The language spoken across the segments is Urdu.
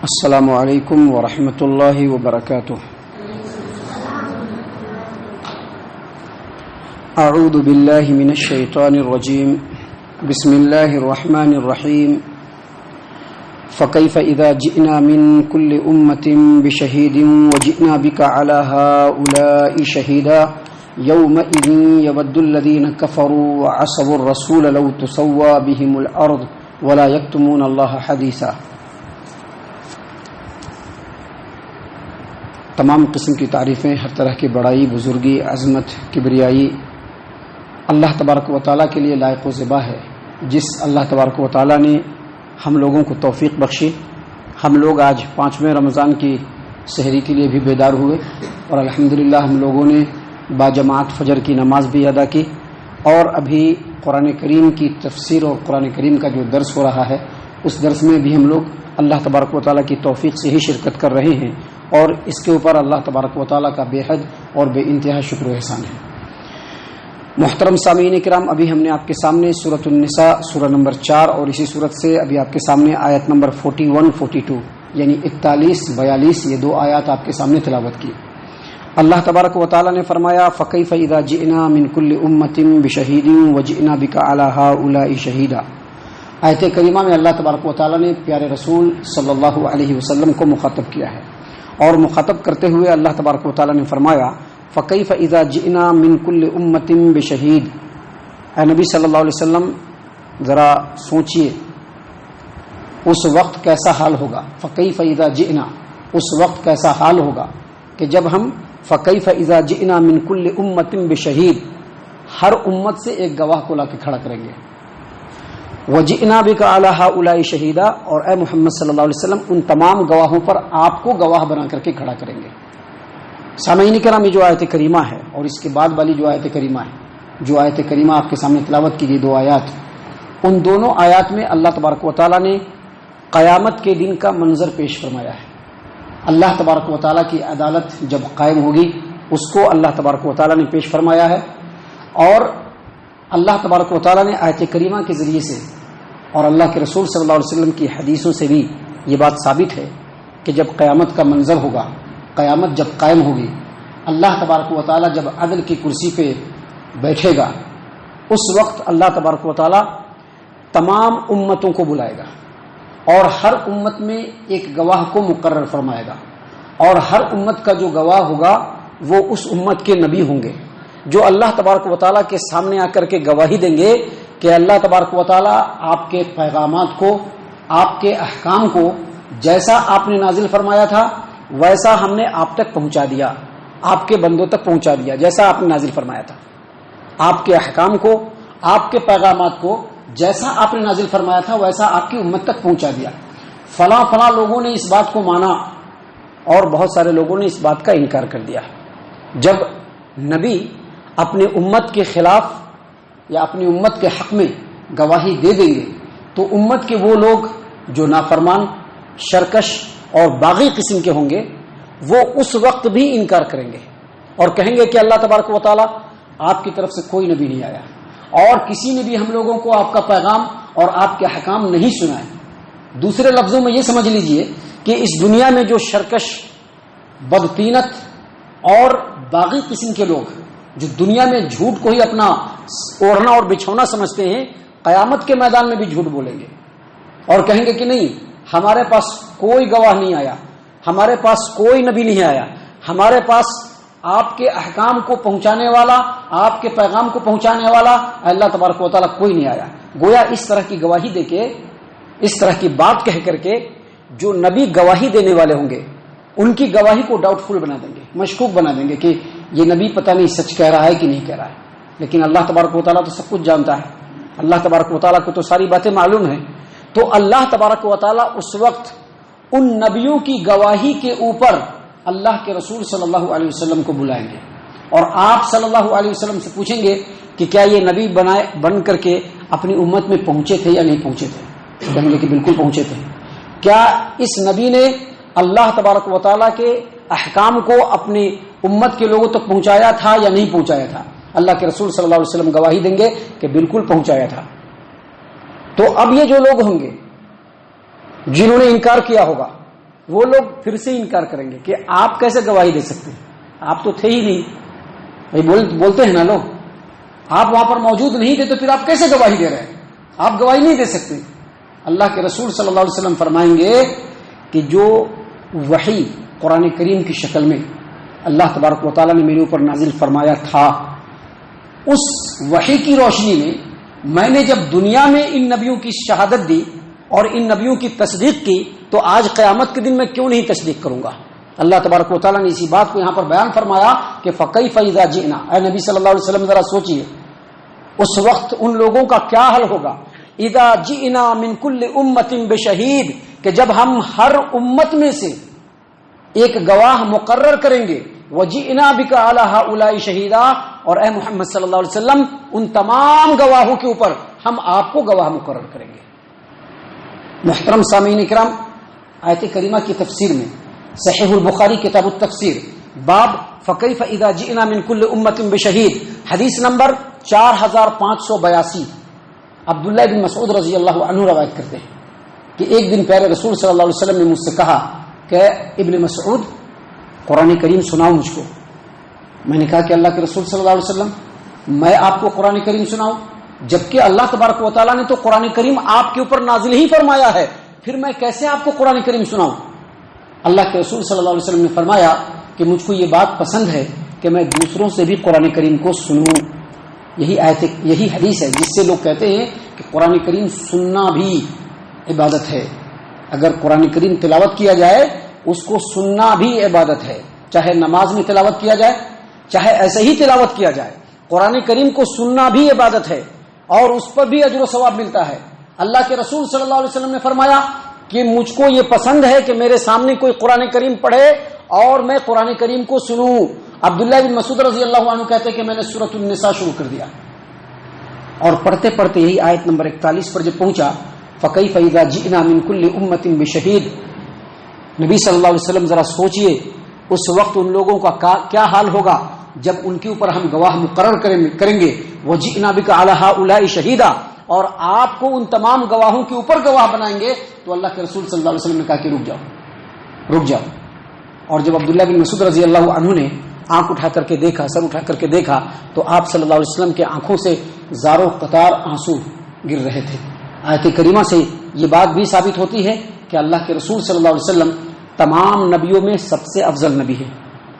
السلام علیکم ورحمۃ اللہ وبرکاتہ. اعوذ باللہ من الشیطان الرجیم. بسم اللہ الرحمن الرحیم. فکیف اذا جئنا من کل امۃ بشہید وجئنا بک علی ہؤلاء شہیدا یومئذ یود الذین کفروا وعصوا الرسول لو تسوی بهم الارض ولا یکتمون اللہ حدیثا. تمام قسم کی تعریفیں، ہر طرح کی بڑائی، بزرگی، عظمت، کبریائی اللہ تبارک و تعالیٰ کے لیے لائق و زیبا ہے. جس اللہ تبارک و تعالیٰ نے ہم لوگوں کو توفیق بخشی، ہم لوگ آج 5ویں رمضان کی سحری کے لیے بھی بیدار ہوئے اور الحمدللہ ہم لوگوں نے باجماعت فجر کی نماز بھی ادا کی، اور ابھی قرآن کریم کی تفسیر اور قرآن کریم کا جو درس ہو رہا ہے اس درس میں بھی ہم لوگ اللہ تبارک و تعالیٰ کی توفیق سے ہی شرکت کر رہے ہیں، اور اس کے اوپر اللہ تبارک و تعالیٰ کا بے حد اور بے انتہا شکر و احسان ہے. محترم سامعین کرام، ابھی ہم نے آپ کے سامنے سورۃ النساء سورہ نمبر 4 اور اسی سورت سے ابھی آپ کے سامنے آیت نمبر 41 42 یعنی 41 42 یہ دو آیات آپ کے سامنے تلاوت کی. اللہ تبارک و تعالیٰ نے فرمایا فَكَيْفَ إِذَا جِئْنَا مِن كُلِّ أُمَّةٍ بِشَهِيدٍ وَجِئْنَا بِكَ عَلَى هَؤُلَاءِ شَهِيدًا. آیت کریمہ میں اللہ تبارک و تعالیٰ نے پیارے رسول صلی اللہ علیہ وسلم کو مخاطب کیا ہے، اور مخاطب کرتے ہوئے اللہ تبارک و تعالیٰ نے فرمایا فَكَيْفَ إِذَا جِئْنَا مِن كُلِّ أُمَّةٍ بِشَهِيدٍ. اے نبی صلی اللہ علیہ وسلم ذرا سوچئے اس وقت کیسا حال ہوگا. فَكَيْفَ إِذَا جِئْنَا، اس وقت کیسا حال ہوگا کہ جب ہم فَكَيْفَ إِذَا جِئْنَا مِن كُلِّ أُمَّةٍ بِشَهِيدٍ ہر امت سے ایک گواہ کو لا کے کھڑا کریں گے. وَجِئْنَا بِكَ عَلَى هَؤُلَاءِ شَهِيدًا، اور اے محمد صلی اللہ علیہ وسلم ان تمام گواہوں پر آپ کو گواہ بنا کر کے کھڑا کریں گے. سامعین کرام، یہ جو آیت کریمہ ہے اور اس کے بعد والی جو آیت کریمہ ہے، جو آیت کریمہ آپ کے سامنے تلاوت کی گئی دو آیات، ان دونوں آیات میں اللہ تبارک و تعالیٰ نے قیامت کے دن کا منظر پیش فرمایا ہے. اللہ تبارک و تعالیٰ کی عدالت جب قائم ہوگی اس کو اللہ تبارک و تعالیٰ نے پیش فرمایا ہے، اور اللہ تبارک و تعالیٰ نے آیت کریمہ کے ذریعے سے اور اللہ کے رسول صلی اللہ علیہ وسلم کی حدیثوں سے بھی یہ بات ثابت ہے کہ جب قیامت کا منظر ہوگا، قیامت جب قائم ہوگی، اللہ تبارک و تعالیٰ جب عدل کی کرسی پہ بیٹھے گا، اس وقت اللہ تبارک و تعالیٰ تمام امتوں کو بلائے گا اور ہر امت میں ایک گواہ کو مقرر فرمائے گا، اور ہر امت کا جو گواہ ہوگا وہ اس امت کے نبی ہوں گے جو اللہ تبارک و تعالیٰ کے سامنے آ کر کے گواہی دیں گے کہ اللہ تبارک و تعالیٰ آپ کے پیغامات کو، آپ کے احکام کو جیسا آپ نے نازل فرمایا تھا ویسا ہم نے آپ تک پہنچا دیا، آپ کے بندوں تک پہنچا دیا جیسا آپ نے نازل فرمایا تھا. آپ کے احکام کو، آپ کے پیغامات کو جیسا آپ نے نازل فرمایا تھا ویسا آپ کی امت تک پہنچا دیا. فلاں فلاں لوگوں نے اس بات کو مانا اور بہت سارے لوگوں نے اس بات کا انکار کر دیا. جب نبی اپنے امت کے خلاف یا اپنی امت کے حق میں گواہی دے دیں گے تو امت کے وہ لوگ جو نافرمان، شرکش اور باغی قسم کے ہوں گے وہ اس وقت بھی انکار کریں گے اور کہیں گے کہ اللہ تبارک و تعالیٰ آپ کی طرف سے کوئی نبی نہیں آیا اور کسی نے بھی ہم لوگوں کو آپ کا پیغام اور آپ کے احکام نہیں سنائے. دوسرے لفظوں میں یہ سمجھ لیجئے کہ اس دنیا میں جو شرکش، بدطینت اور باغی قسم کے لوگ جو دنیا میں جھوٹ کو ہی اپنا اوڑھنا اور بچھونا سمجھتے ہیں، قیامت کے میدان میں بھی جھوٹ بولیں گے اور کہیں گے کہ نہیں، ہمارے پاس کوئی گواہ نہیں آیا، ہمارے پاس کوئی نبی نہیں آیا، ہمارے پاس آپ کے احکام کو پہنچانے والا، آپ کے پیغام کو پہنچانے والا اللہ تبارک و تعالیٰ کوئی نہیں آیا. گویا اس طرح کی گواہی دے کے، اس طرح کی بات کہہ کر کے جو نبی گواہی دینے والے ہوں گے ان کی گواہی کو ڈاؤٹ فل بنا دیں گے، مشکوک بنا دیں گے کہ یہ نبی پتہ نہیں سچ کہہ رہا ہے کہ نہیں کہہ رہا ہے. لیکن اللہ تبارک و تعالیٰ تو سب کچھ جانتا ہے، اللہ تبارک و تعالیٰ کو تو ساری باتیں معلوم ہیں. تو اللہ تبارک و تعالیٰ اس وقت ان نبیوں کی گواہی کے اوپر اللہ کے رسول صلی اللہ علیہ وسلم کو بلائیں گے اور آپ صلی اللہ علیہ وسلم سے پوچھیں گے کہ کیا یہ نبی بن کر کے اپنی امت میں پہنچے تھے یا نہیں پہنچے تھے؟ کہیں گے کہ بالکل پہنچے تھے. کیا اس نبی نے اللہ تبارک و تعالیٰ کے احکام کو اپنی امت کے لوگوں تک پہنچایا تھا یا نہیں پہنچایا تھا؟ اللہ کے رسول صلی اللہ علیہ وسلم گواہی دیں گے کہ بالکل پہنچایا تھا. تو اب یہ جو لوگ ہوں گے جنہوں نے انکار کیا ہوگا وہ لوگ پھر سے انکار کریں گے کہ آپ کیسے گواہی دے سکتے ہیں، آپ تو تھے ہی نہیں. بھائی بولتے ہیں نا لوگ، آپ وہاں پر موجود نہیں تھے تو پھر آپ کیسے گواہی دے رہے ہیں؟ آپ گواہی نہیں دے سکتے. اللہ کے رسول صلی اللہ علیہ وسلم فرمائیں گے کہ جو وحی قرآن کریم کی شکل میں اللہ تبارک و تعالیٰ نے میرے اوپر نازل فرمایا تھا، اس وحی کی روشنی میں نے جب دنیا میں ان نبیوں کی شہادت دی اور ان نبیوں کی تصدیق کی، تو آج قیامت کے دن میں کیوں نہیں تصدیق کروں گا؟ اللہ تبارک و تعالیٰ نے اسی بات کو یہاں پر بیان فرمایا کہ فَكَيْفَ إِذَا جِئْنَا. اے نبی صلی اللہ علیہ وسلم ذرا سوچئے اس وقت ان لوگوں کا کیا حل ہوگا. اِذَا جِئْنَا مِن كُلِّ أُمَّةٍ بِشَهِيدٍ، کہ جب ہم ہر امت میں سے ایک گواہ مقرر کریں گے. وَجِئْنَا بِكَ عَلَىٰ هَؤُلَاءِ شَهِيدًا، اور اے محمد صلی اللہ علیہ وسلم ان تمام گواہوں کے اوپر ہم آپ کو گواہ مقرر کریں گے. محترم سامعین کرام، آیت کریمہ کی تفسیر میں صحیح البخاری کتاب التفسیر باب فکیف اذا جئنا من کل امت بشہید، حدیث نمبر 4582 عبداللہ بن مسعود رضی اللہ عنہ روایت کرتے ہیں کہ ایک دن پیارے رسول صلی اللہ علیہ وسلم نے مجھ سے کہا کہ ابن مسعود قرآن کریم سناؤ مجھ کو. میں نے کہا کہ اللہ کے رسول صلی اللہ علیہ وسلم میں آپ کو قرآن کریم سناؤں، جبکہ اللہ تبارک و تعالیٰ نے تو قرآن کریم آپ کے اوپر نازل ہی فرمایا ہے، پھر میں کیسے آپ کو قرآن کریم سناؤں؟ اللہ کے رسول صلی اللہ علیہ وسلم نے فرمایا کہ مجھ کو یہ بات پسند ہے کہ میں دوسروں سے بھی قرآن کریم کو سنوں. یہی حدیث ہے جس سے لوگ کہتے ہیں کہ قرآن کریم سننا بھی عبادت ہے. اگر قرآن کریم تلاوت کیا جائے اس کو سننا بھی عبادت ہے، چاہے نماز میں تلاوت کیا جائے چاہے ایسے ہی تلاوت کیا جائے. قرآن کریم کو سننا بھی عبادت ہے اور اس پر بھی اجر و ثواب ملتا ہے. اللہ کے رسول صلی اللہ علیہ وسلم نے فرمایا کہ مجھ کو یہ پسند ہے کہ میرے سامنے کوئی قرآن کریم پڑھے اور میں قرآن کریم کو سنوں. عبداللہ بن مسعود رضی اللہ عنہ کہتے ہیں کہ میں نے سورۃ النساء شروع کر دیا اور پڑھتے پڑھتے یہی آیت نمبر 41 پر جب پہنچا فَكَيْفَ إِذَا جِئْنَا مِن كُلِّ أُمَّةٍ بِشَهِيدٍ، نبی صلی اللہ علیہ وسلم ذرا سوچئے اس وقت ان لوگوں کا کیا حال ہوگا جب ان کے اوپر ہم گواہ مقرر کریں گے. وَجِئْنَا بِكَ عَلَىٰ هَؤُلَاءِ شَهِيدًا، اور آپ کو ان تمام گواہوں کے اوپر گواہ بنائیں گے. تو اللہ کے رسول صلی اللہ علیہ وسلم نے کہا کہ رک جاؤ. اور جب عبداللہ بن مسعود رضی اللہ عنہ نے آنکھ اٹھا کر کے دیکھا، سر اٹھا کر کے دیکھا، تو آپ صلی اللہ علیہ وسلم کے آنکھوں سے زاروں قطار آنسو گر رہے تھے. آیت کریمہ سے یہ بات بھی ثابت ہوتی ہے کہ اللہ کے رسول صلی اللہ علیہ وسلم تمام نبیوں میں سب سے افضل نبی ہے.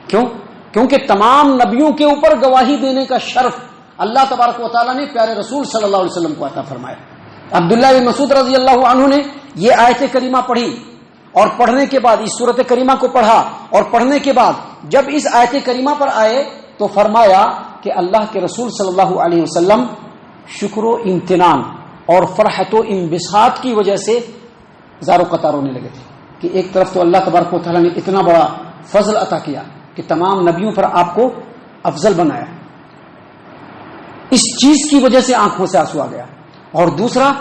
کیونکہ تمام نبیوں کے اوپر گواہی دینے کا شرف اللہ تبارک و تعالیٰ نے پیارے رسول صلی اللہ علیہ وسلم کو عطا فرمایا. عبداللہ بن مسعود رضی اللہ عنہ نے یہ آیت کریمہ پڑھی اور پڑھنے کے بعد اس سورت کریمہ کو پڑھا اور پڑھنے کے بعد جب اس آیت کریمہ پر آئے تو فرمایا کہ اللہ کے رسول صلی اللہ علیہ وسلم شکر و امتنان اور فرحت و انبساط کی وجہ سے زاروں قطار ہونے لگے تھے کہ ایک طرف تو اللہ تبارک و تعالیٰ نے اتنا بڑا فضل عطا کیا کہ تمام نبیوں پر آپ کو افضل بنایا، اس چیز کی وجہ سے آنکھوں سے آنسو آ گیا، اور دوسرا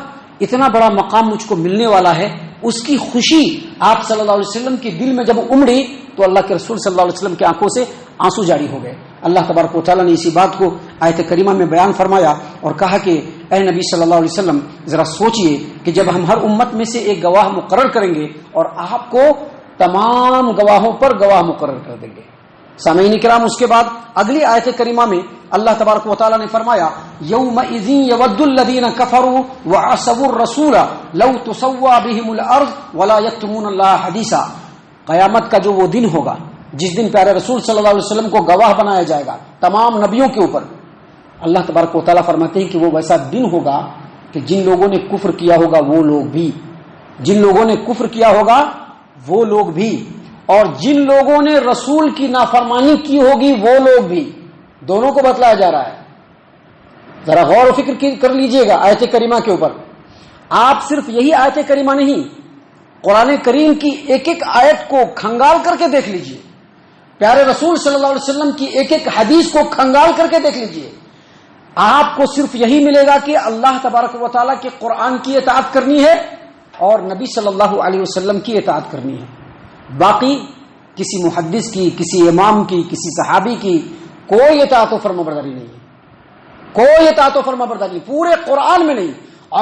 اتنا بڑا مقام مجھ کو ملنے والا ہے، اس کی خوشی آپ صلی اللہ علیہ وسلم کے دل میں جب امڑی تو اللہ کے رسول صلی اللہ علیہ وسلم کی آنکھوں سے آنسو جاری ہو گئے. اللہ تبارک و تعالیٰ نے اسی بات کو آیت کریمہ میں بیان فرمایا اور کہا کہ اے نبی صلی اللہ علیہ وسلم ذرا سوچئے کہ جب ہم ہر امت میں سے ایک گواہ مقرر کریں گے اور آپ کو تمام گواہوں پر گواہ مقرر کر دیں گے. سامعین کرام، اس کے بعد اگلی آیت کریمہ میں اللہ تبارک و تعالیٰ نے فرمایا یومئذ یود الذین کفروا وعصوا الرسول لو تسوی بهم الارض ولا یکتمون اللہ حدیثا. قیامت کا جو وہ دن ہوگا جس دن پیارے رسول صلی اللہ علیہ وسلم کو گواہ بنایا جائے گا تمام نبیوں کے اوپر، اللہ تبارک و تعالیٰ فرماتے ہیں کہ وہ ویسا دن ہوگا کہ جن لوگوں نے کفر کیا ہوگا وہ لوگ بھی، جن لوگوں نے کفر کیا ہوگا وہ لوگ بھی، اور جن لوگوں نے رسول کی نافرمانی کی ہوگی وہ لوگ بھی، دونوں کو بتلایا جا رہا ہے. ذرا غور و فکر کر لیجئے گا آیت کریمہ کے اوپر. آپ صرف یہی آیت کریمہ نہیں، قرآن کریم کی ایک ایک آیت کو کھنگال کر کے دیکھ لیجئے، پیارے رسول صلی اللہ علیہ وسلم کی ایک ایک حدیث کو کھنگال کر کے دیکھ لیجئے. آپ کو صرف یہی ملے گا کہ اللہ تبارک و تعالیٰ کے قرآن کی اطاعت کرنی ہے اور نبی صلی اللہ علیہ وسلم کی اطاعت کرنی ہے. باقی کسی محدث کی، کسی امام کی، کسی صحابی کی کوئی اطاعت و فرمانبرداری نہیں ہے، کوئی اطاعت و فرمانبرداری پورے قرآن میں نہیں.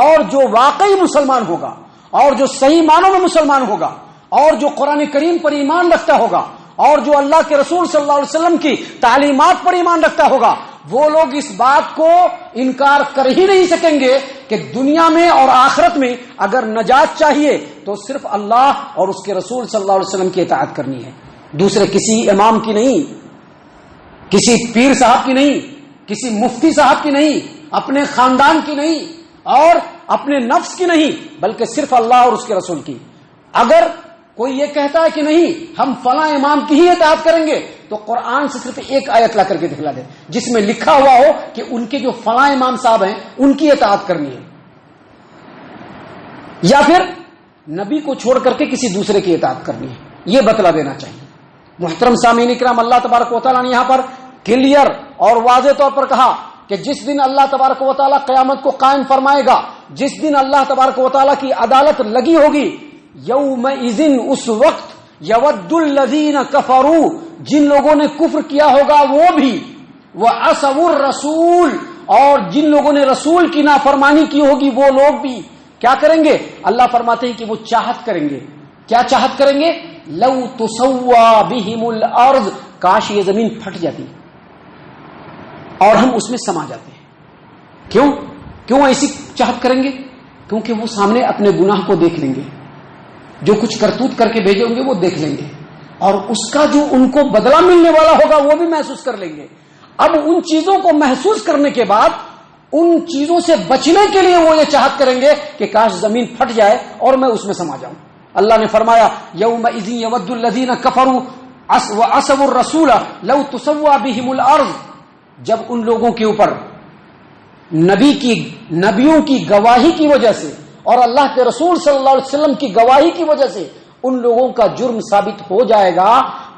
اور جو واقعی مسلمان ہوگا اور جو صحیح معنوں میں مسلمان ہوگا اور جو قرآن کریم پر ایمان رکھتا ہوگا اور جو اللہ کے رسول صلی اللہ علیہ وسلم کی تعلیمات پر ایمان رکھتا ہوگا، وہ لوگ اس بات کو انکار کر ہی نہیں سکیں گے کہ دنیا میں اور آخرت میں اگر نجات چاہیے تو صرف اللہ اور اس کے رسول صلی اللہ علیہ وسلم کی اطاعت کرنی ہے، دوسرے کسی امام کی نہیں، کسی پیر صاحب کی نہیں، کسی مفتی صاحب کی نہیں، اپنے خاندان کی نہیں اور اپنے نفس کی نہیں، بلکہ صرف اللہ اور اس کے رسول کی۔ اگر کوئی یہ کہتا ہے کہ نہیں ہم فلاں امام کی ہی اطاعت کریں گے، تو قرآن سے صرف ایک آیت لا کر کے دکھلا دے جس میں لکھا ہوا ہو کہ ان کے جو فلاں امام صاحب ہیں ان کی اطاعت کرنی ہے، یا پھر نبی کو چھوڑ کر کے کسی دوسرے کی اطاعت کرنی ہے، یہ بتلا دینا چاہیے۔ محترم سامعین کرام، اللہ تبارک و تعالیٰ نے یہاں پر کلیئر اور واضح طور پر کہا کہ جس دن اللہ تبارک و تعالیٰ قیامت کو قائم فرمائے گا، جس دن اللہ تبارک و تعالیٰ کی عدالت لگی ہوگی، یومئذ اس وقت یود الذین کفروا جن لوگوں نے کفر کیا ہوگا وہ بھی، وعصوا الرسول اور جن لوگوں نے رسول کی نافرمانی کی ہوگی وہ لوگ بھی کیا کریں گے؟ اللہ فرماتے ہیں کہ وہ چاہت کریں گے۔ کیا چاہت کریں گے؟ لو تسوا بہم الارض، کاش یہ زمین پھٹ جاتی اور ہم اس میں سما جاتے ہیں۔ کیوں ایسی چاہت کریں گے؟ کیونکہ وہ سامنے اپنے گناہ کو دیکھ لیں گے، جو کچھ کرتوت کر کے بھیجے ہوں گے وہ دیکھ لیں گے، اور اس کا جو ان کو بدلہ ملنے والا ہوگا وہ بھی محسوس کر لیں گے۔ اب ان چیزوں کو محسوس کرنے کے بعد ان چیزوں سے بچنے کے لیے وہ یہ چاہت کریں گے کہ کاش زمین پھٹ جائے اور میں اس میں سما جاؤں۔ اللہ نے فرمایا یومئذ یود الذین کفروا وعصوا الرسول لو تسوا بہم الارض، جب ان لوگوں کے اوپر نبیوں کی گواہی کی وجہ سے اور اللہ کے رسول صلی اللہ علیہ وسلم کی گواہی کی وجہ سے ان لوگوں کا جرم ثابت ہو جائے گا،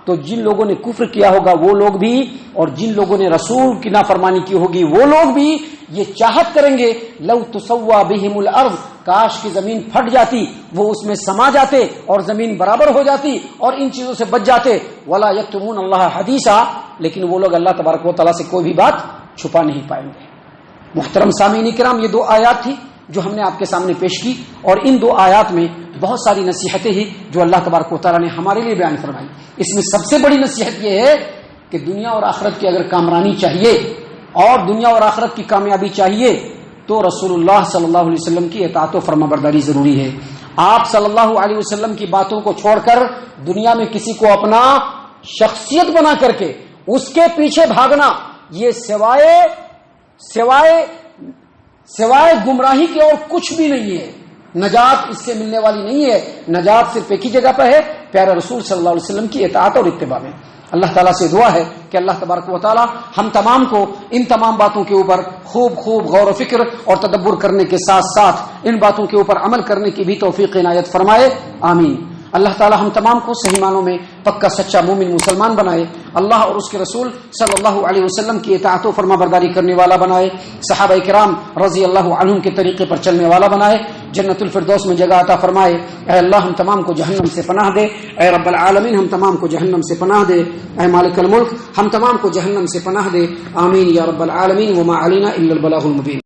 تو جن لوگوں نے کفر کیا ہوگا وہ لوگ بھی اور جن لوگوں نے رسول کی نافرمانی کی ہوگی وہ لوگ بھی یہ چاہت کریں گے لو تسوا بہم الارض، کاش کی زمین پھٹ جاتی، وہ اس میں سما جاتے اور زمین برابر ہو جاتی اور ان چیزوں سے بچ جاتے۔ ولا یکتمون اللہ حدیثا، لیکن وہ لوگ اللہ تبارک و تعالیٰ سے کوئی بھی بات چھپا نہیں پائیں گے۔ محترم سامعین کرام، یہ دو آیات تھی جو ہم نے آپ کے سامنے پیش کی، اور ان دو آیات میں بہت ساری نصیحتیں ہی جو اللہ تبارک و تعالیٰ نے ہمارے لیے بیان فرمائی۔ اس میں سب سے بڑی نصیحت یہ ہے کہ دنیا اور آخرت کی اگر کامرانی چاہیے اور دنیا اور آخرت کی کامیابی چاہیے تو رسول اللہ صلی اللہ علیہ وسلم کی اطاعت و فرما برداری ضروری ہے۔ آپ صلی اللہ علیہ وسلم کی باتوں کو چھوڑ کر دنیا میں کسی کو اپنا شخصیت بنا کر کے اس کے پیچھے بھاگنا، یہ سوائے گمراہی کے اور کچھ بھی نہیں ہے۔ نجات اس سے ملنے والی نہیں ہے، نجات صرف ایک ہی جگہ پہ ہے، پیارے رسول صلی اللہ علیہ وسلم کی اطاعت اور اتباع میں۔ اللہ تعالیٰ سے دعا ہے کہ اللہ تبارک و تعالیٰ ہم تمام کو ان تمام باتوں کے اوپر خوب غور و فکر اور تدبر کرنے کے ساتھ ساتھ ان باتوں کے اوپر عمل کرنے کی بھی توفیق عنایت فرمائے، آمین۔ اللہ تعالیٰ ہم تمام کو صحیح معنوں میں پکا سچا مومن مسلمان بنائے، اللہ اور اس کے رسول صلی اللہ علیہ وسلم کی اطاعت و فرما برداری کرنے والا بنائے، صحابہ کرام رضی اللہ عنہم کے طریقے پر چلنے والا بنائے، جنت الفردوس میں جگہ عطا فرمائے۔ اے اللہ ہم تمام کو جہنم سے پناہ دے، اے رب العالمین ہم تمام کو جہنم سے پناہ دے، اے مالک الملک ہم تمام کو جہنم سے پناہ دے، آمین یا رب العالمین۔ وما علینا الا البلاغ المبین۔